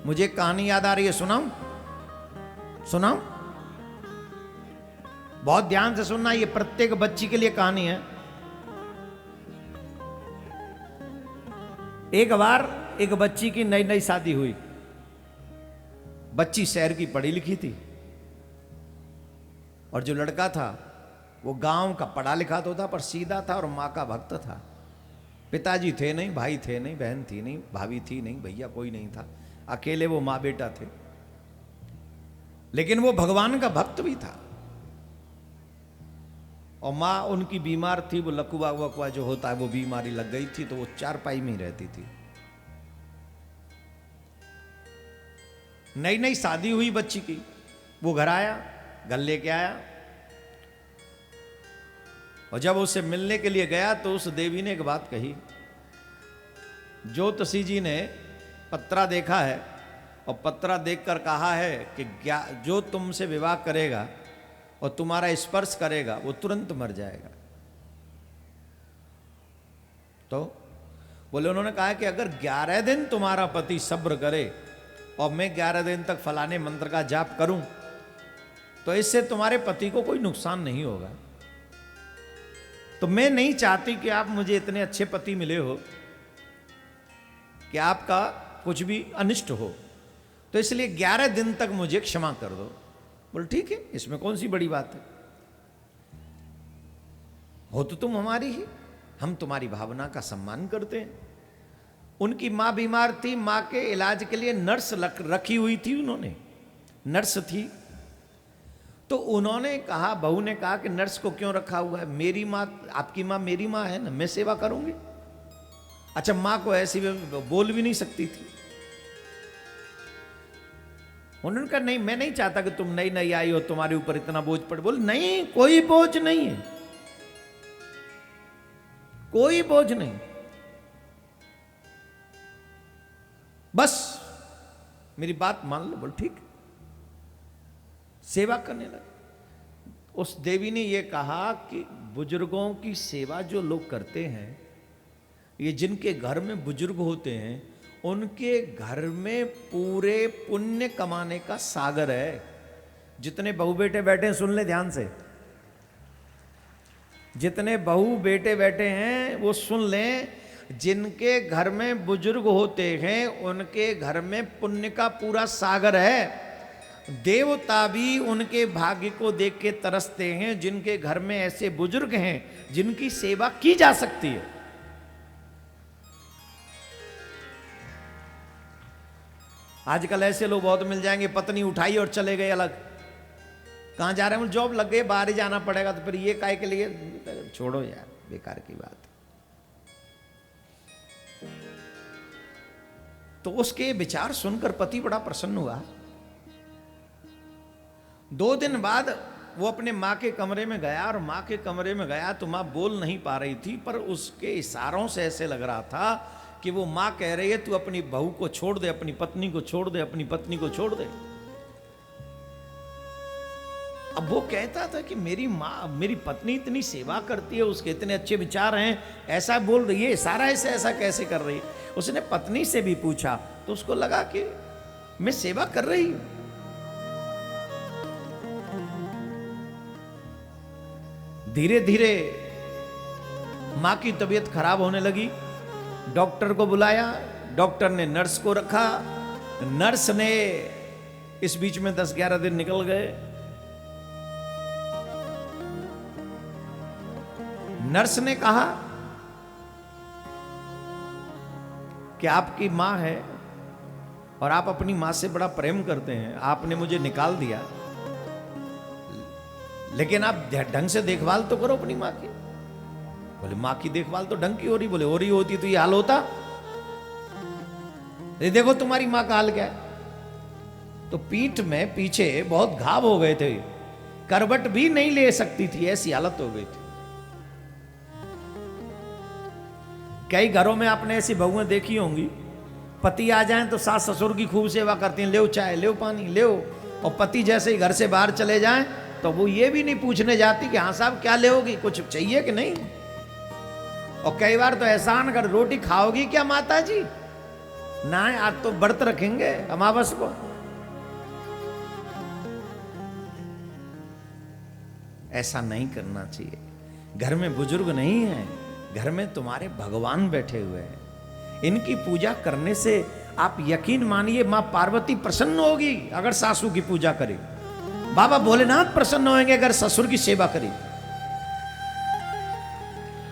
मुझे एक कहानी याद आ रही है, सुनाऊं? सुनाऊं? बहुत ध्यान से सुनना, ये प्रत्येक बच्ची के लिए कहानी है। एक बार एक बच्ची की नई नई शादी हुई। बच्ची शहर की पढ़ी लिखी थी और जो लड़का था वो गांव का पढ़ा लिखा तो था पर सीधा था और मां का भक्त था। पिताजी थे नहीं, भाई थे नहीं, बहन थी नहीं, भाभी थी नहीं, भैया कोई नहीं था, अकेले वो मां बेटा थे। लेकिन वो भगवान का भक्त भी था। और मां उनकी बीमार थी, वो लकवा वकवा जो होता है वो बीमारी लग गई थी, तो वो चारपाई में ही रहती थी। नई नई शादी हुई बच्ची की, वो घर आया, घर लेके आया और जब उसे मिलने के लिए गया तो उस देवी ने एक बात कही, ज्योतिषी जी ने पत्रा देखा है और पत्रा देखकर कहा है कि जो तुमसे विवाह करेगा और तुम्हारा स्पर्श करेगा वो तुरंत मर जाएगा। तो बोले, उन्होंने कहा कि अगर 11 दिन तुम्हारा पति सब्र करे और मैं 11 दिन तक फलाने मंत्र का जाप करूं तो इससे तुम्हारे पति को कोई नुकसान नहीं होगा। तो मैं नहीं चाहती कि आप मुझे इतने अच्छे पति मिले हो कि आपका कुछ भी अनिष्ट हो, तो इसलिए 11 दिन तक मुझे क्षमा कर दो। बोल ठीक है, इसमें कौन सी बड़ी बात है, हो तो तुम हमारी ही, हम तुम्हारी भावना का सम्मान करते हैं। उनकी मां बीमार थी, मां के इलाज के लिए नर्स रखी हुई थी, उन्होंने नर्स थी। तो उन्होंने कहा, बहू ने कहा कि नर्स को क्यों रखा हुआ है, मेरी मां, आपकी मां मेरी मां है ना, मैं सेवा करूंगी। अच्छा, मां को ऐसी बोल भी नहीं सकती थी। उन्होंने कहा नहीं, मैं नहीं चाहता कि तुम नई नई आई हो तुम्हारे ऊपर इतना बोझ पड़े। बोल नहीं, कोई बोझ नहीं है, कोई बोझ नहीं, बस मेरी बात मान लो। बोल ठीक। सेवा करने लगे। उस देवी ने यह कहा कि बुजुर्गों की सेवा जो लोग करते हैं, ये जिनके घर में बुजुर्ग होते हैं, उनके घर में पूरे पुण्य कमाने का सागर है। जितने बहू बेटे बैठे हैं सुन ले ध्यान से, जितने बहू बेटे बैठे हैं वो सुन लें, जिनके घर में बुजुर्ग होते हैं उनके घर में पुण्य का पूरा सागर है। देवता भी उनके भाग्य को देख के तरसते हैं जिनके घर में ऐसे बुजुर्ग हैं जिनकी सेवा की जा सकती है। आजकल ऐसे लोग बहुत मिल जाएंगे, पत्नी उठाई और चले गए अलग। कहां जा रहे हैं? जॉब लग गई, बाहर ही जाना पड़ेगा, तो फिर ये काय के लिए? छोड़ो यार, बेकार की बात। तो उसके विचार सुनकर पति बड़ा प्रसन्न हुआ। 2 दिन बाद वो अपने माँ के कमरे में गया, और माँ के कमरे में गया तो माँ बोल नहीं पा रही थी, पर उसके इशारों से ऐसे लग रहा था कि वो माँ कह रही है तू अपनी बहू को छोड़ दे, अपनी पत्नी को छोड़ दे, अपनी पत्नी को छोड़ दे। अब वो कहता था कि मेरी माँ, मेरी पत्नी इतनी सेवा करती है, उसके इतने अच्छे विचार हैं, ऐसा बोल रही है, सारा ऐसा कैसे कर रही है। उसने पत्नी से भी पूछा तो उसको लगा कि मैं सेवा कर रही हूं। धीरे धीरे मां की तबीयत खराब होने लगी। डॉक्टर को बुलाया, डॉक्टर ने नर्स को रखा, नर्स ने, इस बीच में 10-11 दिन निकल गए। नर्स ने कहा कि आपकी मां है और आप अपनी मां से बड़ा प्रेम करते हैं, आपने मुझे निकाल दिया, लेकिन आप ढंग से देखभाल तो करो अपनी मां की। बोले मां की देखभाल तो ढंग की हो रही। बोले हो रही होती तो ये हाल होता? ये देखो तुम्हारी मां का हाल क्या है। तो पीठ में पीछे बहुत घाव हो गए थे, करवट भी नहीं ले सकती थी, ऐसी हालत हो गई थी। कई घरों में आपने ऐसी बहुएं देखी होंगी, पति आ जाएं तो सास ससुर की खूब सेवा करती हैं, ले चाय, ले पानी, ले, और पति जैसे ही घर से बाहर चले जाएं तो वो ये भी नहीं पूछने जाती कि हाँ साहब क्या लेओगी, कुछ चाहिए कि नहीं। और कई बार तो एहसान कर, रोटी खाओगी क्या माता जी, ना आज तो व्रत रखेंगे अमावस को। ऐसा नहीं करना चाहिए। घर में बुजुर्ग नहीं है, घर में तुम्हारे भगवान बैठे हुए हैं। इनकी पूजा करने से आप यकीन मानिए मां पार्वती प्रसन्न होगी अगर सासू की पूजा करे। बाबा भोलेनाथ प्रसन्न होंगे अगर ससुर की सेवा करे।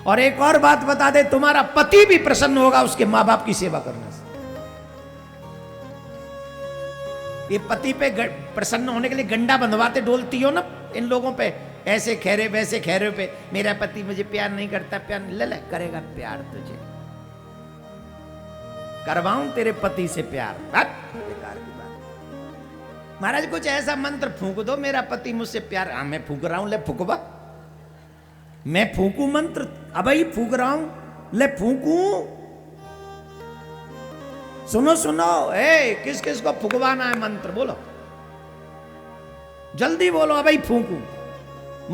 और एक और बात बता दे, तुम्हारा पति भी प्रसन्न होगा उसके मां बाप की सेवा करने से। ये पति पे प्रसन्न होने के लिए गंडा बंधवाते डोलती हो ना इन लोगों पे, ऐसे खैरे वैसे खैरे पे, मेरा पति मुझे प्यार नहीं करता, प्यार ले ले करेगा प्यार तुझे, करवाऊं तेरे पति से प्यार। बेकार की बात। महाराज कुछ ऐसा मंत्र फूंक दो, मेरा पति मुझसे प्यार। हाँ मैं फूंक रहा हूं, ले फूकबा, मैं फूकू मंत्र, अब ही फूक रहा हूं, ले फूकू। सुनो सुनो, किस किस को फुकवाना है मंत्र बोलो, जल्दी बोलो, अब ही फूकू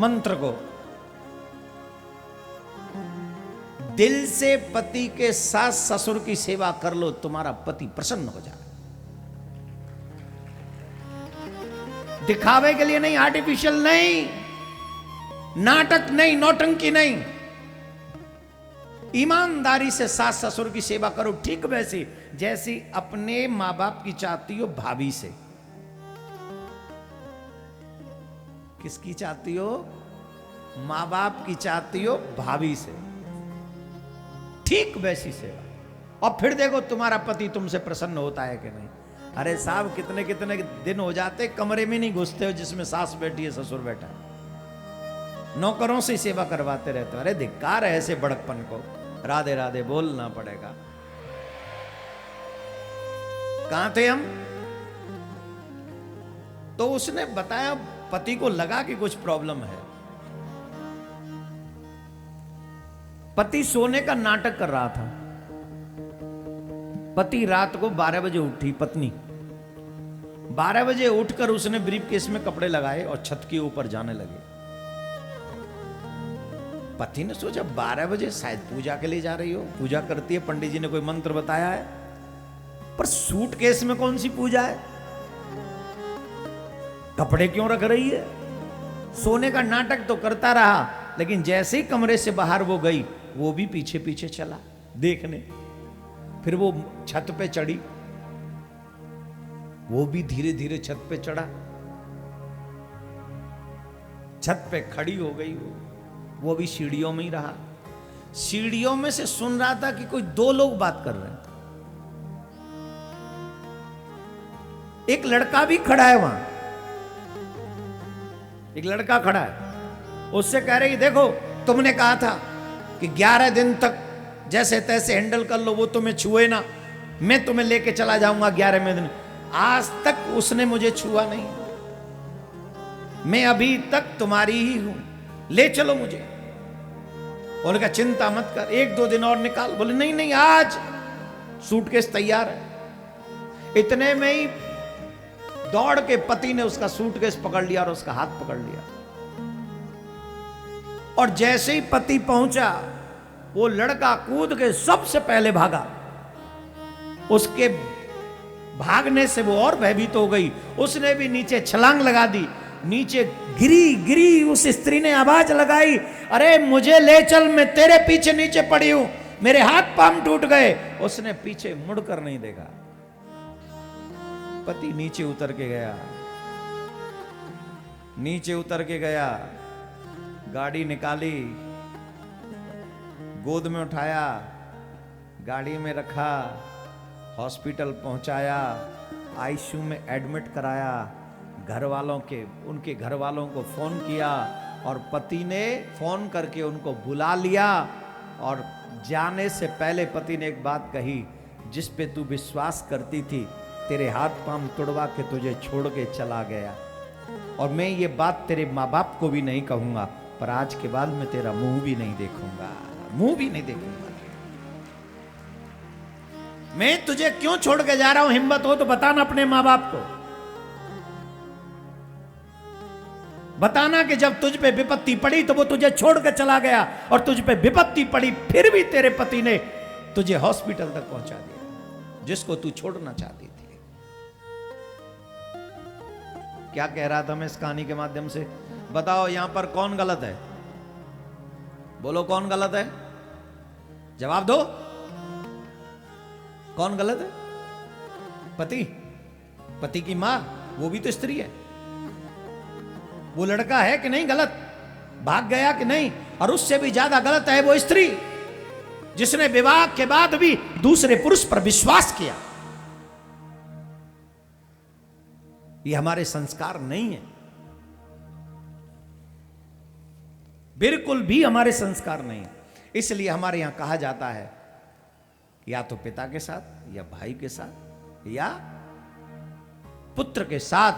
मंत्र को। दिल से पति के सास ससुर की सेवा कर लो, तुम्हारा पति प्रसन्न हो जाए। दिखावे के लिए नहीं, आर्टिफिशियल नहीं, नाटक नहीं, नौटंकी नहीं, ईमानदारी से सास ससुर की सेवा करो। ठीक वैसी जैसी अपने मां बाप की चाहती हो भाभी से। किसकी चाहती हो? मां बाप की चाहती हो भाभी से, ठीक वैसी सेवा। और फिर देखो तुम्हारा पति तुमसे प्रसन्न होता है कि नहीं। अरे साहब कितने कितने दिन हो जाते कमरे में नहीं घुसते हो जिसमें सास बैठी है ससुर बैठा है, नौकरों से सेवा करवाते रहते हो। अरे धिक्कार है ऐसे बड़कपन को। राधे राधे बोलना पड़ेगा। कहां थे हम? तो उसने बताया पति को लगा कि कुछ प्रॉब्लम है। पति सोने का नाटक कर रहा था। पति रात को 12 बजे उठी, पत्नी 12 बजे उठकर उसने ब्रीफकेस में कपड़े लगाए और छत के ऊपर जाने लगे। पति ने सोचा 12 बजे शायद पूजा के लिए जा रही हो, पूजा करती है, पंडित जी ने कोई मंत्र बताया है, पर सूटकेस में कौन सी पूजा है, कपड़े क्यों रख रही है। सोने का नाटक तो करता रहा, लेकिन जैसे ही कमरे से बाहर वो गई, वो भी पीछे पीछे चला देखने। फिर वो छत पे चढ़ी, वो भी धीरे धीरे छत पे चढ़ा, छत पे खड़ी हो गई। वो भी सीढ़ियों में ही रहा। सीढ़ियों में से सुन रहा था कि कोई 2 लोग बात कर रहे हैं। एक लड़का भी खड़ा है वहां, एक लड़का खड़ा है। उससे कह रही देखो तुमने कहा था कि 11 दिन तक जैसे तैसे हैंडल कर लो, वो तुम्हें छुए ना, मैं तुम्हें लेके चला जाऊंगा 11वें दिन। आज तक उसने मुझे छुआ नहीं, मैं अभी तक तुम्हारी ही हूं, ले चलो मुझे। उनका चिंता मत कर, 1-2 दिन और निकाल। बोले नहीं नहीं आज सूटकेस तैयार है। इतने में ही दौड़ के पति ने उसका सूटकेस पकड़ लिया और उसका हाथ पकड़ लिया। और जैसे ही पति पहुंचा, वो लड़का कूद के सबसे पहले भागा। उसके भागने से वो और भयभीत हो गई, उसने भी नीचे छलांग लगा दी। नीचे गिरी गिरी, उस स्त्री ने आवाज लगाई, अरे मुझे ले चल, मैं तेरे पीछे नीचे पड़ी हूं, मेरे हाथ पांव टूट गए। उसने पीछे मुड़कर नहीं देखा। पति नीचे उतर के गया, नीचे उतर के गया, गाड़ी निकाली, गोद में उठाया, गाड़ी में रखा, हॉस्पिटल पहुंचाया, आईसीयू में एडमिट कराया। घर वालों के, उनके घर वालों को फोन किया और पति ने फोन करके उनको बुला लिया। और जाने से पहले पति ने एक बात कही, जिस पे तू विश्वास करती थी, तेरे हाथ पांव तुड़वा के तुझे छोड़ के चला गया। और मैं ये बात तेरे माँ बाप को भी नहीं कहूंगा, पर आज के बाद मैं तेरा मुंह भी नहीं देखूंगा, मुंह भी नहीं देखूंगा। मैं तुझे क्यों छोड़ के जा रहा हूं, हिम्मत हो तो बताना अपने माँ बाप को। बताना कि जब तुझ पे विपत्ति पड़ी तो वो तुझे छोड़ के चला गया, और तुझ पे विपत्ति पड़ी फिर भी तेरे पति ने तुझे हॉस्पिटल तक पहुंचा दिया। जिसको तू छोड़ना चाहती थी। क्या कह रहा था मैं इस कहानी के माध्यम से? बताओ यहां पर कौन गलत है? बोलो कौन गलत है? जवाब दो, कौन गलत है? पति, पति की मां, वो भी तो स्त्री है। वो लड़का है कि नहीं गलत, भाग गया कि नहीं? और उससे भी ज्यादा गलत है वो स्त्री जिसने विवाह के बाद भी दूसरे पुरुष पर विश्वास किया। ये हमारे संस्कार नहीं है, बिल्कुल भी हमारे संस्कार नहीं। इसलिए हमारे यहां कहा जाता है या तो पिता के साथ या भाई के साथ या पुत्र के साथ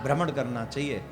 भ्रमण करना चाहिए।